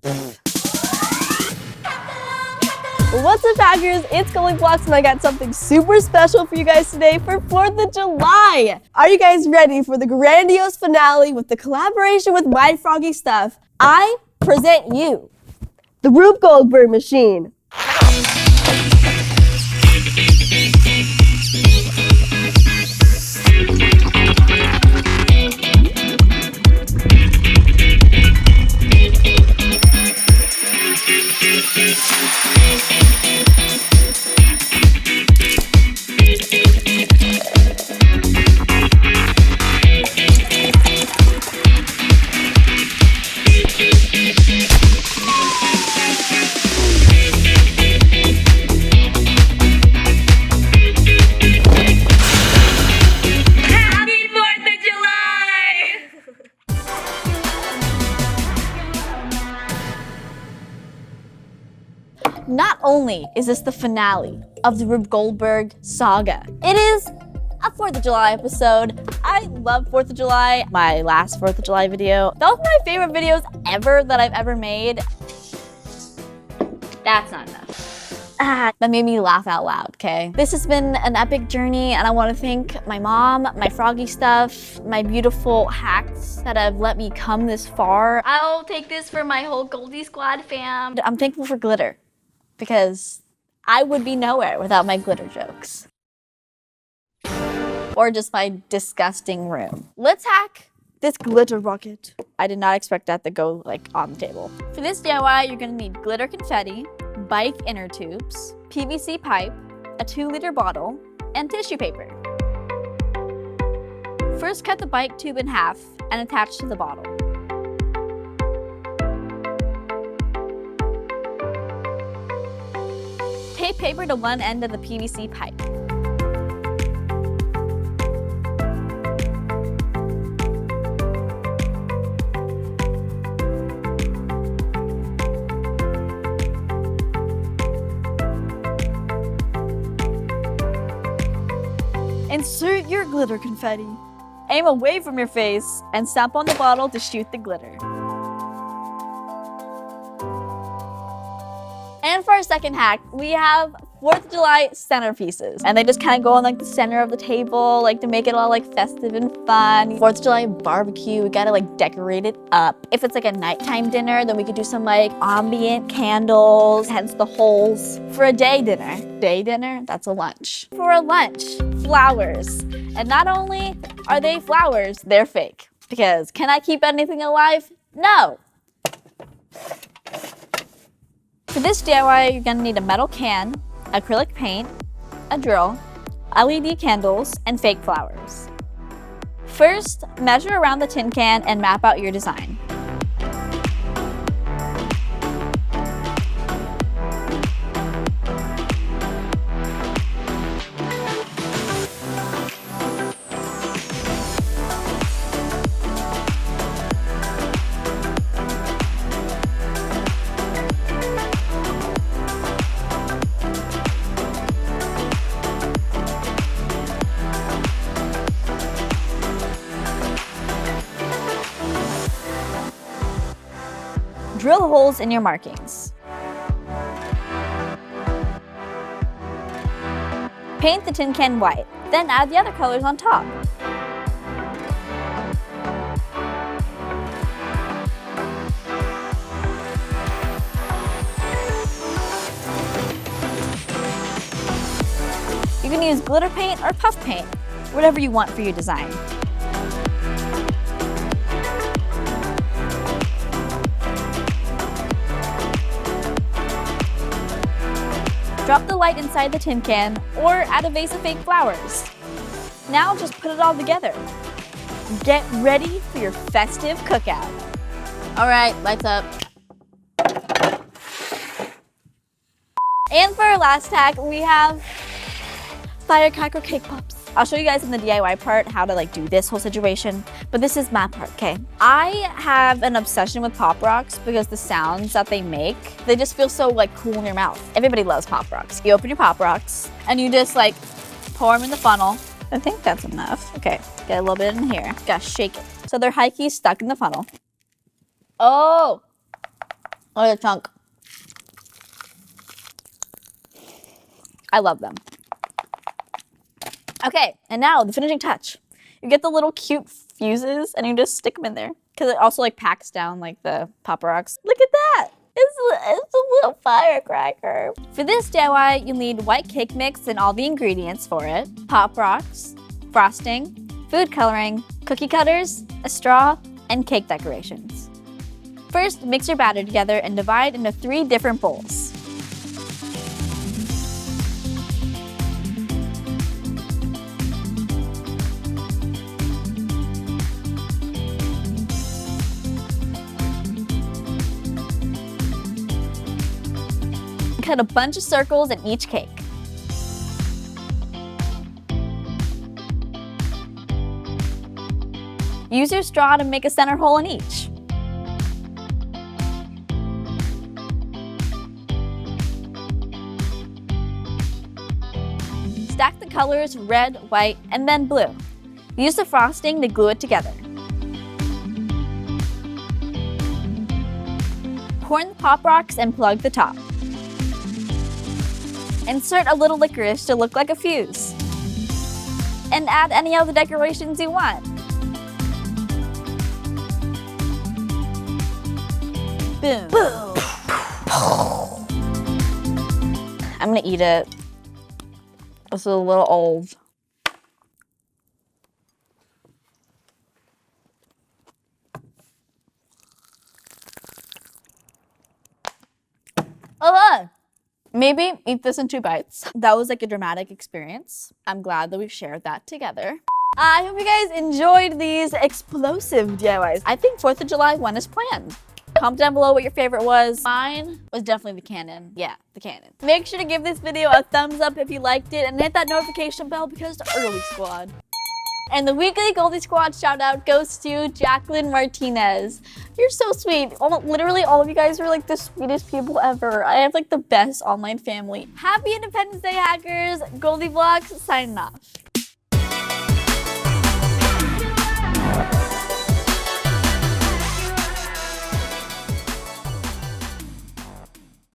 What's up, hackers? It's GoldieBlox, and I got something super special for you guys today for 4th of July. Are you guys ready for the grandiose finale with the collaboration with MyFroggyStuff? I present you the Rube Goldberg machine. Not only is this the finale of the Rube Goldberg saga, it is a 4th of July episode. I love 4th of July. My last 4th of July video, that was my favorite videos ever that I've ever made. That's not enough. That made me laugh out loud, okay? This has been an epic journey, and I want to thank my mom, my MyFroggyStuff, my beautiful hacks that have let me come this far. I'll take this for my whole Goldie Squad fam. I'm thankful for glitter, because I would be nowhere without my glitter jokes. Or just my disgusting room. Let's hack this glitter bucket. I did not expect that to go like on the table. For this DIY, you're gonna need glitter confetti, bike inner tubes, PVC pipe, a 2-liter bottle, and tissue paper. First, cut the bike tube in half and attach to the bottle. Tape paper to one end of the PVC pipe. Insert your glitter confetti. Aim away from your face and stamp on the bottle to shoot the glitter. And for our second hack, we have 4th of July centerpieces. And they just kind of go on like the center of the table, like to make it all like festive and fun. 4th of July barbecue, we gotta like decorate it up. If it's like a nighttime dinner, then we could do some like ambient candles, hence the holes. For a day dinner, that's a lunch. For a lunch, flowers. And not only are they flowers, they're fake. Because can I keep anything alive? No. For this DIY, you're gonna need a metal can, acrylic paint, a drill, LED candles, and fake flowers. First, measure around the tin can and map out your design. Drill holes in your markings. Paint the tin can white, then add the other colors on top. You can use glitter paint or puff paint, whatever you want for your design. Drop the light inside the tin can or add a vase of fake flowers. Now just put it all together. Get ready for your festive cookout. All right, lights up. And for our last hack, we have firecracker cake pops. I'll show you guys in the DIY part how to like do this whole situation, but this is my part, okay? I have an obsession with Pop Rocks because the sounds that they make, they just feel so like cool in your mouth. Everybody loves Pop Rocks. You open your Pop Rocks and you just like pour them in the funnel. I think that's enough. Okay, get a little bit in here. Gotta shake it. So they're high-key stuck in the funnel. Oh, Oh, the chunk. I love them. Okay, and now the finishing touch. You get the little cute fuses and you just stick them in there. Because it also like packs down like the Pop Rocks. Look at that! It's a little firecracker. For this DIY, you'll need white cake mix and all the ingredients for it, Pop Rocks, frosting, food coloring, cookie cutters, a straw, and cake decorations. First, mix your batter together and divide into 3 different bowls. Cut a bunch of circles in each cake. Use your straw to make a center hole in each. Stack the colors red, white, and then blue. Use the frosting to glue it together. Pour in the Pop Rocks and plug the top. Insert a little licorice to look like a fuse. And add any other decorations you want. Boom. Boom. I'm gonna eat it. This is a little old. Oh, maybe eat this in 2 bites. That was like a dramatic experience. I'm glad that we shared that together. I hope you guys enjoyed these explosive DIYs. I think 4th of July one is planned. Comment down below what your favorite was. Mine was definitely the cannon. Yeah, the cannon. Make sure to give this video a thumbs up if you liked it and hit that notification bell because it's the early squad. And the weekly Goldie Squad shout out goes to Jacqueline Martinez. You're so sweet. Literally all of you guys are like the sweetest people ever. I have like the best online family. Happy Independence Day, hackers. GoldieBlox signing off.